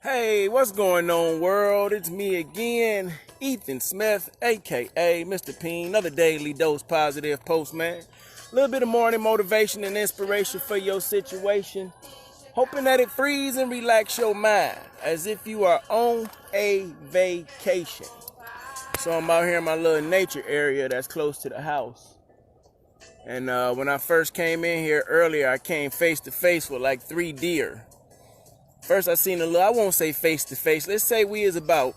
Hey, what's going on, world? It's me again, Ethan Smith, aka Mr. P.I.E.N. Another daily dose positive postman. A little bit of morning motivation and inspiration for your situation. Hoping that it frees and relax your mind as if you are on a vacation. So I'm out here in my little nature area that's close to the house. And when I first came in here earlier, I came face to face with like 3 deer. First I seen a little, I won't say face to face, let's say we is about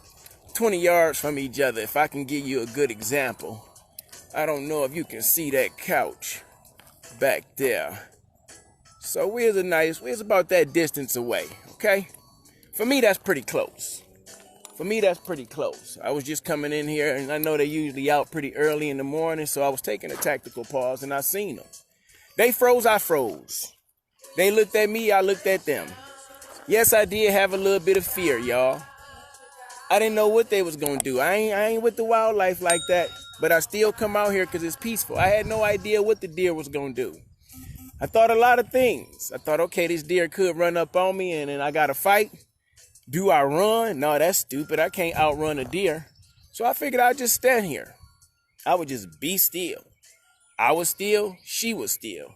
20 yards from each other, if I can give you a good example. I don't know if you can see that couch back there. So we is about that distance away, okay? For me, that's pretty close. I was just coming in here, and I know they're usually out pretty early in the morning, so I was taking a tactical pause, and I seen them. They froze, I froze. They looked at me, I looked at them. Yes, I did have a little bit of fear, y'all. I didn't know what they was gonna do. I ain't with the wildlife like that, but I still come out here because it's peaceful. I had no idea what the deer was gonna do. I thought a lot of things. I thought, okay, this deer could run up on me and then I gotta fight. Do I run? No, that's stupid. I can't outrun a deer. So I figured I'd just stand here. I would just be still. I was still, she was still.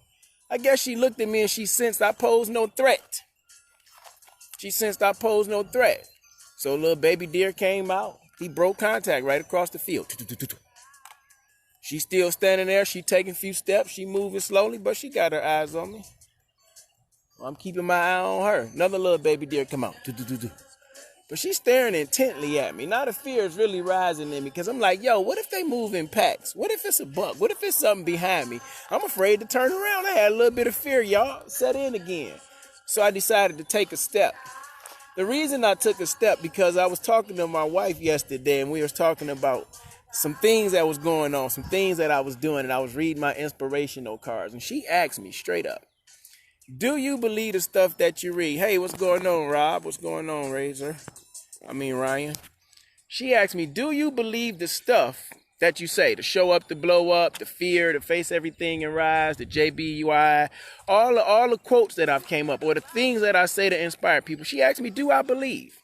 I guess she looked at me and she sensed I posed no threat. So a little baby deer came out. He broke contact right across the field. She's still standing there. She taking a few steps. She moving slowly, but she got her eyes on me. Well, I'm keeping my eye on her. Another little baby deer come out. But she's staring intently at me. Now the fear is really rising in me because I'm like, yo, what if they move in packs? What if it's a buck? What if it's something behind me? I'm afraid to turn around. I had a little bit of fear, y'all. Set in again. So I decided to take a step. The reason I took a step because I was talking to my wife yesterday and we was talking about some things that was going on, some things that I was doing, and I was reading my inspirational cards. And she asked me straight up, do you believe the stuff that you read? Hey, what's going on, Rob? What's going on, Ryan? She asked me, do you believe the stuff that you say, to show up, to blow up, to fear, to face everything and rise, the JBUI, all the quotes that I've came up, or the things that I say to inspire people. She asked me, do I believe?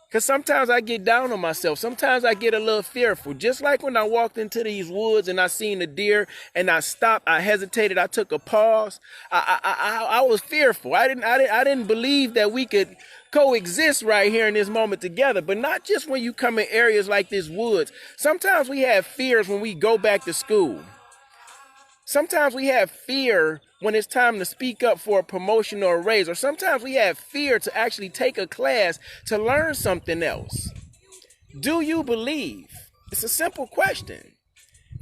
Because sometimes I get down on myself. Sometimes I get a little fearful. Just like when I walked into these woods and I seen the deer and I stopped, I hesitated, I took a pause. I was fearful. I didn't believe that we could coexist right here in this moment together. But not just when you come in areas like this woods. Sometimes we have fears when we go back to school. Sometimes we have fear when it's time to speak up for a promotion or a raise, or sometimes we have fear to actually take a class to learn something else. Do you believe? It's a simple question,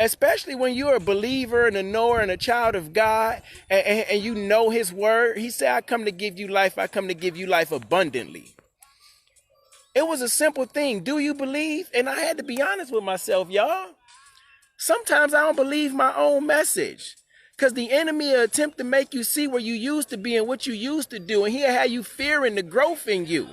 especially when you're a believer and a knower and a child of God and you know his word. He said, I come to give you life. I come to give you life abundantly. It was a simple thing. Do you believe? And I had to be honest with myself, y'all. Sometimes I don't believe my own message. Because the enemy will attempt to make you see where you used to be and what you used to do. And he'll have you fearing the growth in you.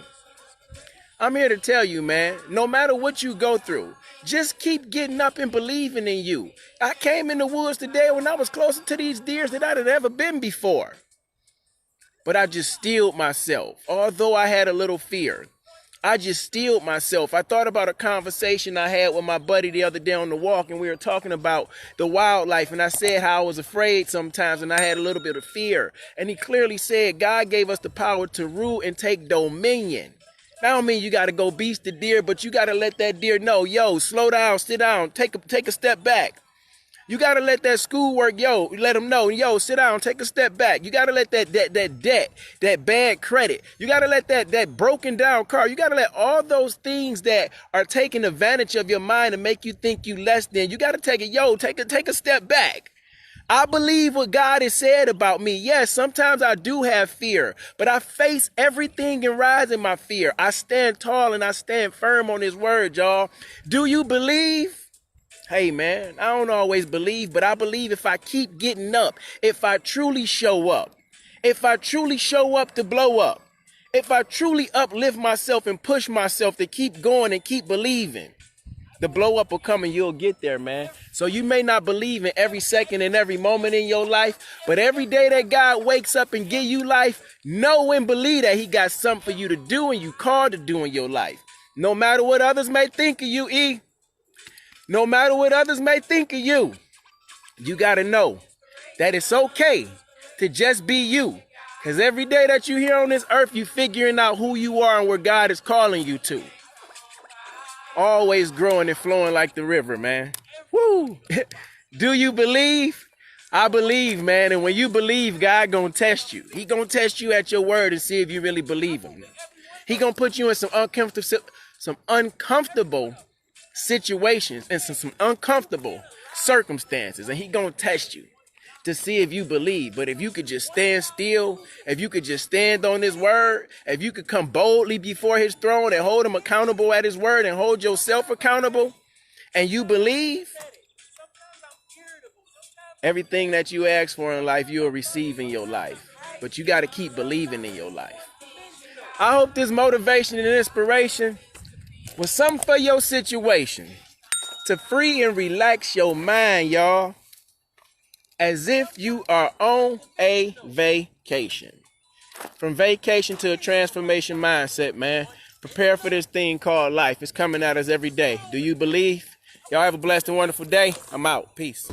I'm here to tell you, man, no matter what you go through, just keep getting up and believing in you. I came in the woods today when I was closer to these deers than I'd have ever been before. But I just steeled myself, although I had a little fear. I just steeled myself. I thought about a conversation I had with my buddy the other day on the walk, and we were talking about the wildlife, and I said how I was afraid sometimes, and I had a little bit of fear. And he clearly said God gave us the power to rule and take dominion. That don't mean you got to go beast the deer, but you got to let that deer know, yo, slow down, sit down, take a step back. You got to let that schoolwork, let them know, sit down, take a step back. You got to let that debt, that bad credit, you got to let that broken down car, you got to let all those things that are taking advantage of your mind and make you think you less than, you got to take it, take a step back. I believe what God has said about me. Yes, sometimes I do have fear, but I face everything and rise in my fear. I stand tall and I stand firm on his word, y'all. Do you believe? Hey, man, I don't always believe, but I believe if I keep getting up, if I truly show up to blow up, if I truly uplift myself and push myself to keep going and keep believing, The blow up will come and you'll get there, man. So you may not believe in every second and every moment in your life, but every day that God wakes up and give you life, know and believe that he got something for you to do and you called to do in your life. No matter what others may think of you, E. No matter what others may think of you, you got to know that it's okay to just be you. Because every day that you here on this earth, you figuring out who you are and where God is calling you to. Always growing and flowing like the river, man. Woo! Do you believe? I believe, man. And when you believe, God gonna test you. He gonna test you at your word and see if you really believe him. He gonna put you in some uncomfortable situations and some uncomfortable circumstances, and he gonna test you to see if you believe. But if you could just stand still, if you could just stand on his word, if you could come boldly before his throne and hold him accountable at his word and hold yourself accountable, and you believe, everything that you ask for in life, you'll receive in your life. But you got to keep believing in your life. I hope this motivation and inspiration was something for your situation to free and relax your mind, y'all, as if you are on a vacation. From vacation to a transformation mindset, man. Prepare for this thing called life. It's coming at us every day. Do you believe? Y'all have a blessed and wonderful day. I'm out. Peace.